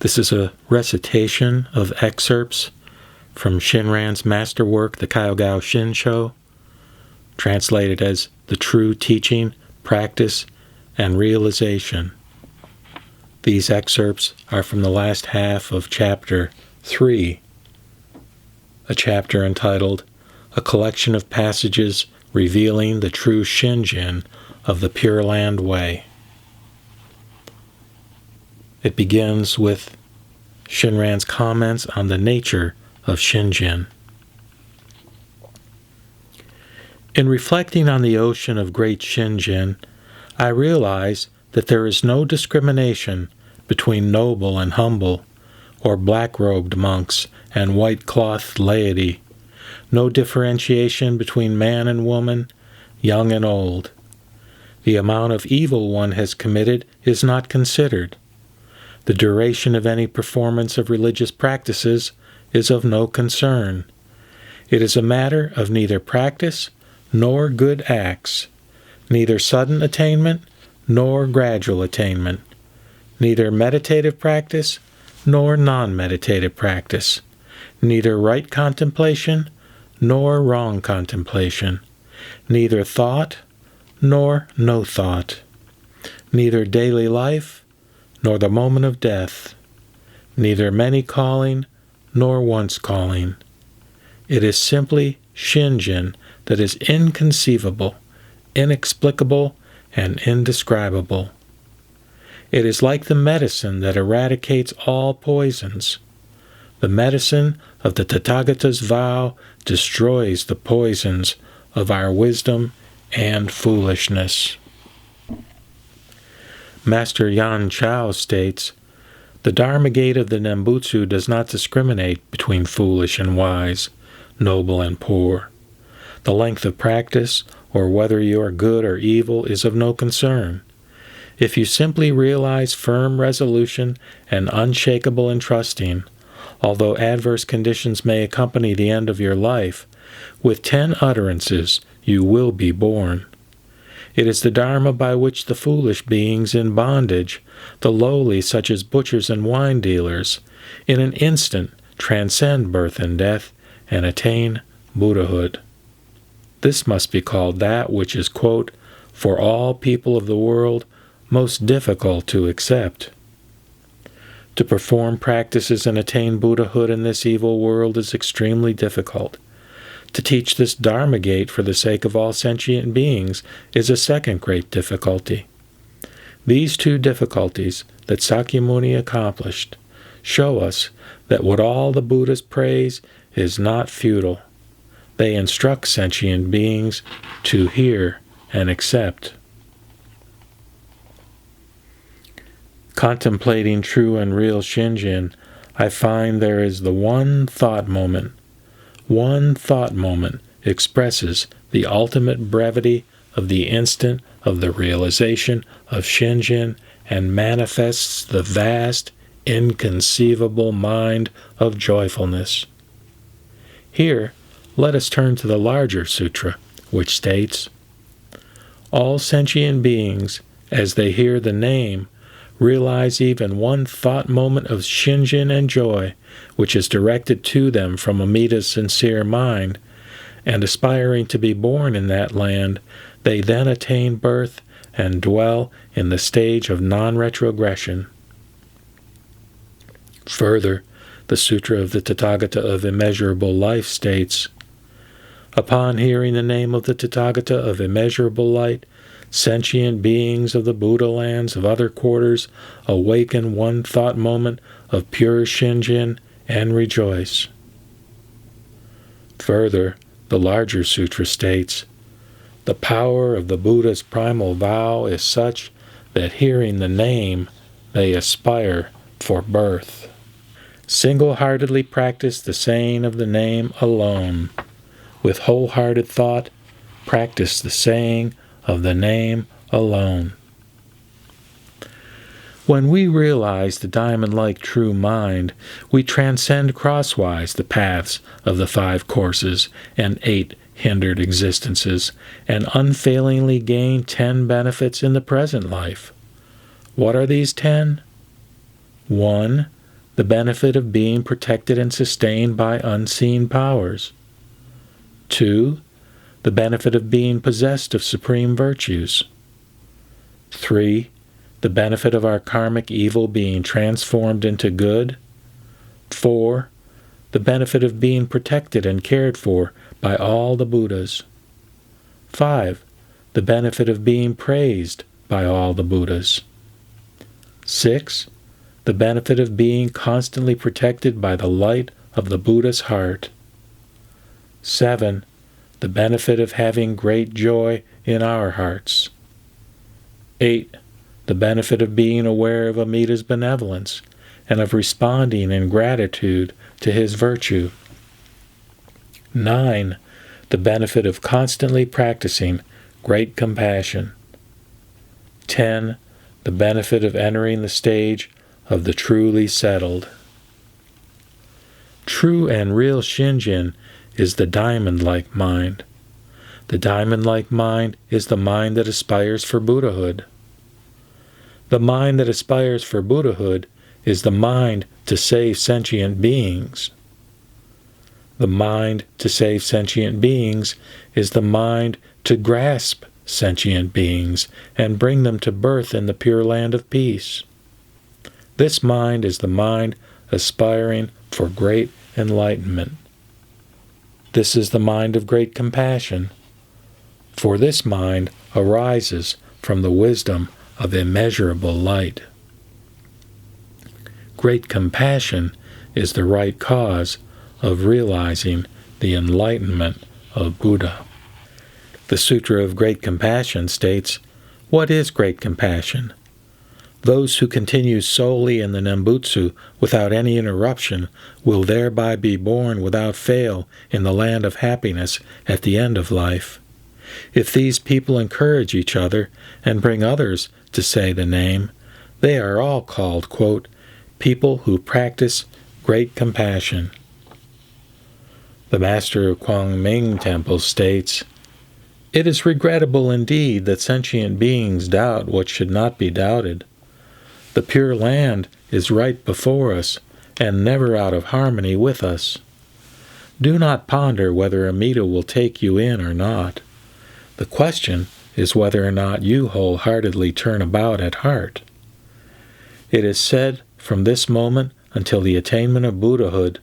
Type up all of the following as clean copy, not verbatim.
This is a recitation of excerpts from Shinran's masterwork, the Kyoto Shinshu, translated as the true teaching, practice, and realization. These excerpts are from the last half of Chapter 3, a chapter entitled A Collection of Passages Revealing the True Shinjin of the Pure Land Way. It begins with Shinran's comments on the nature of Shinjin. In reflecting on the ocean of great Shinjin, I realize that there is no discrimination between noble and humble, or black-robed monks and white-clothed laity, no differentiation between man and woman, young and old. The amount of evil one has committed is not considered. The duration of any performance of religious practices is of no concern. It is a matter of neither practice nor good acts, neither sudden attainment nor gradual attainment, neither meditative practice nor non-meditative practice, neither right contemplation nor wrong contemplation, neither thought nor no thought, neither daily life nor the moment of death, neither many calling nor once calling. It is simply Shinjin that is inconceivable, inexplicable, and indescribable. It is like the medicine that eradicates all poisons. The medicine of the Tathagata's vow destroys the poisons of our wisdom and foolishness. Master Yan Chao states, the Dharma gate of the Nembutsu does not discriminate between foolish and wise, noble and poor. The length of practice, or whether you are good or evil, is of no concern. If you simply realize firm resolution and unshakable entrusting, although adverse conditions may accompany the end of your life, with 10 utterances you will be born. It is the Dharma by which the foolish beings in bondage, the lowly such as butchers and wine dealers, in an instant transcend birth and death and attain Buddhahood. This must be called that which is, quote, for all people of the world most difficult to accept. To perform practices and attain Buddhahood in this evil world is extremely difficult. To teach this Dharma gate for the sake of all sentient beings is a second great difficulty. These two difficulties that Sakyamuni accomplished show us that what all the Buddhas praise is not futile. They instruct sentient beings to hear and accept. Contemplating true and real Shinjin, I find there is the one thought moment. One thought moment expresses the ultimate brevity of the instant of the realization of Shinjin and manifests the vast, inconceivable mind of joyfulness. Here, let us turn to the larger sutra, which states, all sentient beings, as they hear the name, realize even one thought moment of Shinjin and joy, which is directed to them from Amida's sincere mind, and aspiring to be born in that land, they then attain birth and dwell in the stage of non-retrogression. Further, the Sutra of the Tathagata of Immeasurable Life states, upon hearing the name of the Tathagata of Immeasurable Light, sentient beings of the Buddha lands of other quarters awaken one thought moment of pure Shinjin and rejoice. Further, the larger sutra states, the power of the Buddha's primal vow is such that hearing the name, they aspire for birth. Single-heartedly practice the saying of the name alone. With wholehearted thought, practice the saying of the name alone. When we realize the diamond-like true mind, we transcend crosswise the paths of the 5 courses and 8 hindered existences, and unfailingly gain 10 benefits in the present life. What are these 10? 1. the benefit of being protected and sustained by unseen powers. 2. The benefit of being possessed of supreme virtues. 3. The benefit of our karmic evil being transformed into good. 4. The benefit of being protected and cared for by all the Buddhas. 5. The benefit of being praised by all the Buddhas. 6. The benefit of being constantly protected by the light of the Buddha's heart. 7. The benefit of having great joy in our hearts. 8. The benefit of being aware of Amita's benevolence and of responding in gratitude to his virtue. 9. The benefit of constantly practicing great compassion. 10. The benefit of entering the stage of the truly settled. True and real Shinjin is the diamond-like mind. The diamond-like mind is the mind that aspires for Buddhahood. The mind that aspires for Buddhahood is the mind to save sentient beings. The mind to save sentient beings is the mind to grasp sentient beings and bring them to birth in the Pure Land of Peace. This mind is the mind aspiring for great enlightenment. This is the mind of great compassion, for this mind arises from the wisdom of immeasurable light. Great compassion is the right cause of realizing the enlightenment of Buddha. The Sutra of Great Compassion states, "What is great compassion? Those who continue solely in the Nembutsu without any interruption will thereby be born without fail in the land of happiness at the end of life. If these people encourage each other and bring others to say the name, they are all called, quote, people who practice great compassion." The master of Kwangming Temple states, "It is regrettable indeed that sentient beings doubt what should not be doubted. The Pure Land is right before us and never out of harmony with us. Do not ponder whether Amita will take you in or not. The question is whether or not you wholeheartedly turn about at heart. It is said from this moment until the attainment of Buddhahood,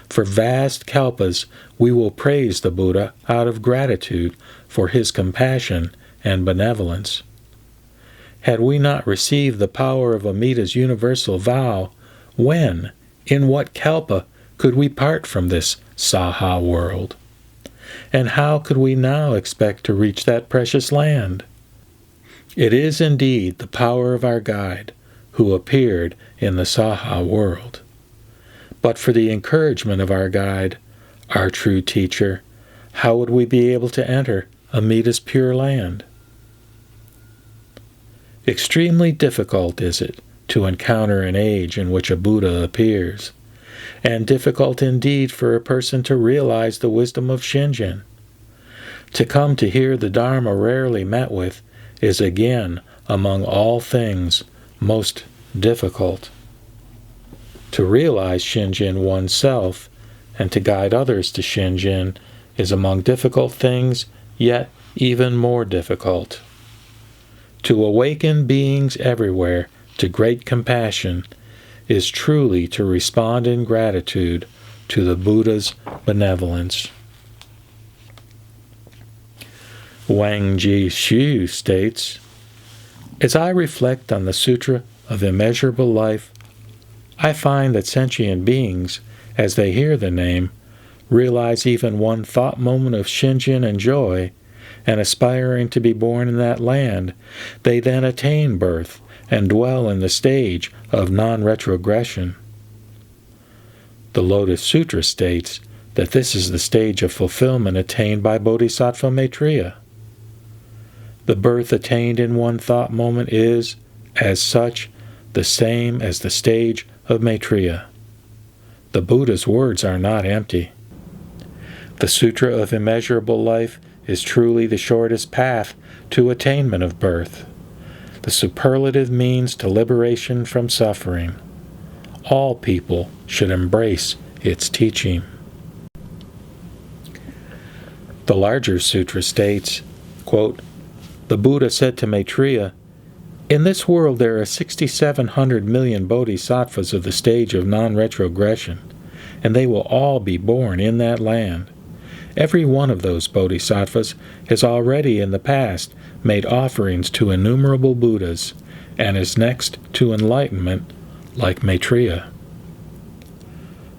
for vast kalpas we will praise the Buddha out of gratitude for his compassion and benevolence. Had we not received the power of Amita's universal vow, when, in what kalpa, could we part from this Saha world? And how could we now expect to reach that precious land? It is indeed the power of our guide, who appeared in the Saha world. But for the encouragement of our guide, our true teacher, how would we be able to enter Amita's Pure Land? Extremely difficult is it to encounter an age in which a Buddha appears, and difficult indeed for a person to realize the wisdom of Shinjin. To come to hear the Dharma rarely met with is again, among all things, most difficult. To realize Shinjin oneself and to guide others to Shinjin is among difficult things, yet even more difficult. To awaken beings everywhere to great compassion is truly to respond in gratitude to the Buddha's benevolence. Hongwanji-ha states, "As I reflect on the Sutra of Immeasurable Life, I find that sentient beings, as they hear the name, realize even one thought moment of Shinjin and joy, and aspiring to be born in that land, they then attain birth and dwell in the stage of non-retrogression." The Lotus Sutra states that this is the stage of fulfillment attained by Bodhisattva Maitreya. The birth attained in one thought moment is, as such, the same as the stage of Maitreya. The Buddha's words are not empty. The Sutra of Immeasurable Life is truly the shortest path to attainment of birth, the superlative means to liberation from suffering. all people should embrace its teaching. The larger sutra states, quote, "The Buddha said to Maitreya, 'In this world there are 6,700 million bodhisattvas of the stage of non-retrogression, and they will all be born in that land. Every one of those bodhisattvas has already in the past made offerings to innumerable Buddhas, and is next to enlightenment like Maitreya.'"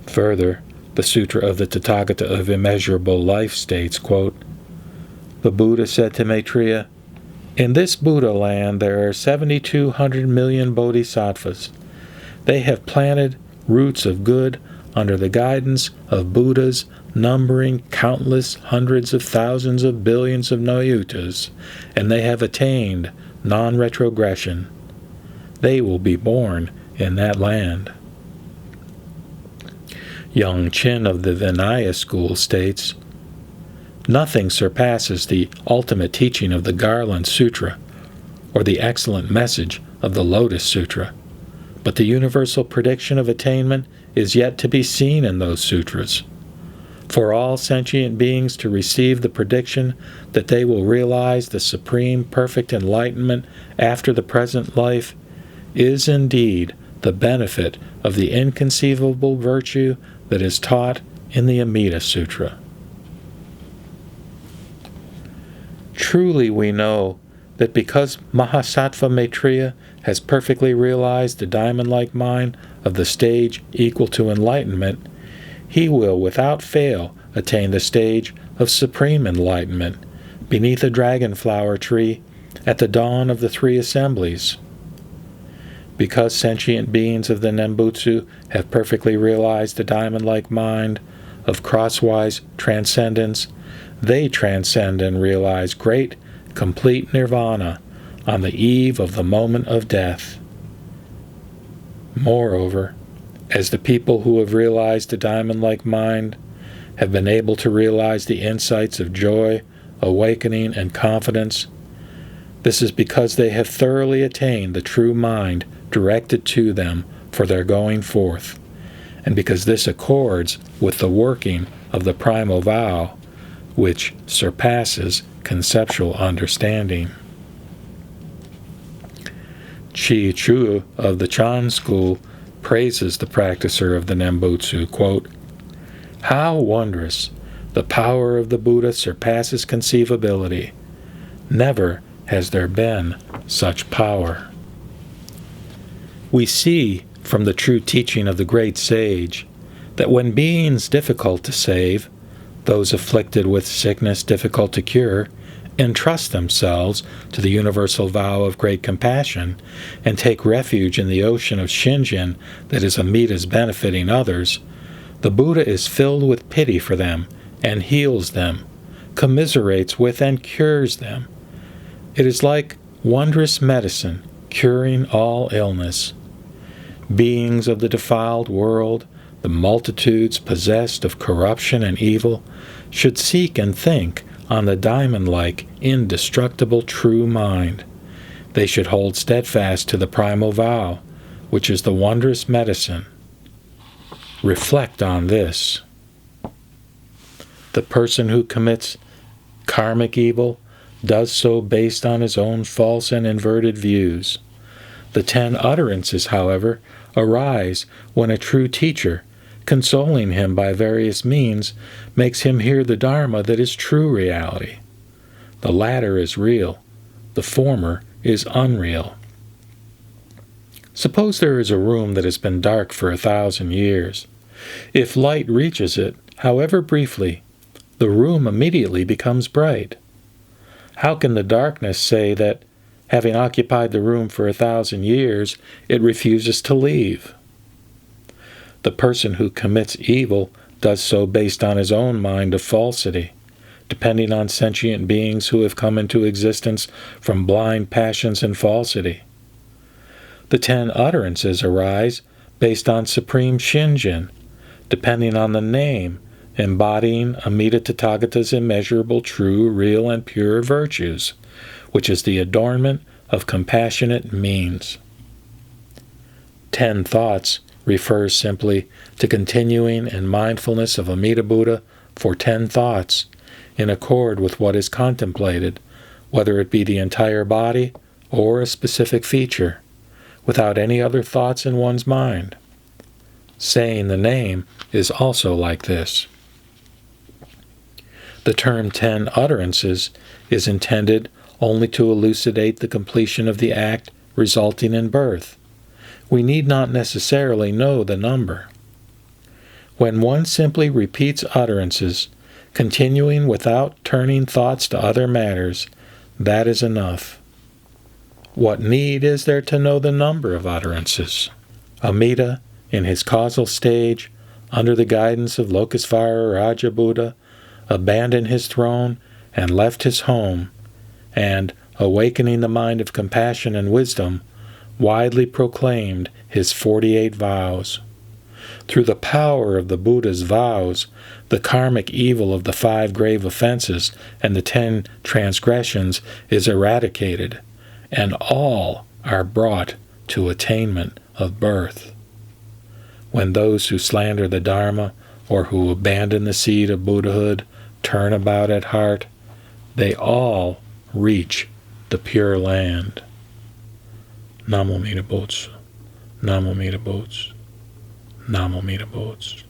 Further, the Sutra of the Tathagata of Immeasurable Life states, quote, "The Buddha said to Maitreya, 'In this Buddha land there are 7,200 million bodhisattvas. They have planted roots of good under the guidance of Buddhas numbering countless hundreds of thousands of billions of Nayutas, and they have attained non-retrogression. They will be born in that land.'" Young Chin of the Vinaya school states, "Nothing surpasses the ultimate teaching of the Garland Sutra or the excellent message of the Lotus Sutra, but the universal prediction of attainment is yet to be seen in those sutras. For all sentient beings to receive the prediction that they will realize the supreme perfect enlightenment after the present life is indeed the benefit of the inconceivable virtue that is taught in the Amida Sutra. Truly we know that because Mahasattva Maitreya has perfectly realized the diamond-like mind of the stage equal to enlightenment, he will without fail attain the stage of supreme enlightenment beneath a dragonflower tree at the dawn of the three assemblies. Because sentient beings of the Nembutsu have perfectly realized the diamond-like mind of crosswise transcendence, they transcend and realize great, complete nirvana on the eve of the moment of death. Moreover, as the people who have realized the diamond-like mind have been able to realize the insights of joy, awakening, and confidence, this is because they have thoroughly attained the true mind directed to them for their going forth, and because this accords with the working of the primal vow, which surpasses conceptual understanding. Chi Chu of the Chan school praises the practicer of the Nembutsu, quote, "How wondrous! The power of the Buddha surpasses conceivability. Never has there been such power." We see from the true teaching of the great sage that when beings difficult to save, those afflicted with sickness difficult to cure, entrust themselves to the universal vow of great compassion and take refuge in the ocean of Shinjin that is Amida's benefiting others, the Buddha is filled with pity for them and heals them, commiserates with and cures them. It is like wondrous medicine curing all illness. Beings of the defiled world, the multitudes possessed of corruption and evil, should seek and think on the diamond-like, indestructible true mind. They should hold steadfast to the primal vow, which is the wondrous medicine. Reflect on this. The person who commits karmic evil does so based on his own false and inverted views. The 10 utterances, however, arise when a true teacher, consoling him by various means, makes him hear the Dharma that is true reality. The latter is real, the former is unreal. Suppose there is a room that has been dark for 1,000 years. If light reaches it, however briefly, the room immediately becomes bright. How can the darkness say that, having occupied the room for 1,000 years, it refuses to leave? The person who commits evil does so based on his own mind of falsity, depending on sentient beings who have come into existence from blind passions and falsity. The 10 utterances arise based on supreme Shinjin, depending on the name, embodying Amida Tathagata's immeasurable, true, real, and pure virtues, which is the adornment of compassionate means. 10 thoughts refers simply to continuing in mindfulness of Amida Buddha for 10 thoughts in accord with what is contemplated, whether it be the entire body or a specific feature, without any other thoughts in one's mind. Saying the name is also like this. The term 10 utterances is intended only to elucidate the completion of the act resulting in birth. We need not necessarily know the number. When one simply repeats utterances, continuing without turning thoughts to other matters, that is enough. What need is there to know the number of utterances? Amida, in his causal stage, under the guidance of Lokesvara Raja Buddha, abandoned his throne and left his home, and, awakening the mind of compassion and wisdom, widely proclaimed his 48 vows. Through the power of the Buddha's vows, the karmic evil of the 5 grave offenses and the 10 transgressions is eradicated, and all are brought to attainment of birth. When those who slander the Dharma or who abandon the seed of Buddhahood turn about at heart, they all reach the Pure Land. Namo Amida Butsu, Namo Amida Butsu, Namo Amida Butsu.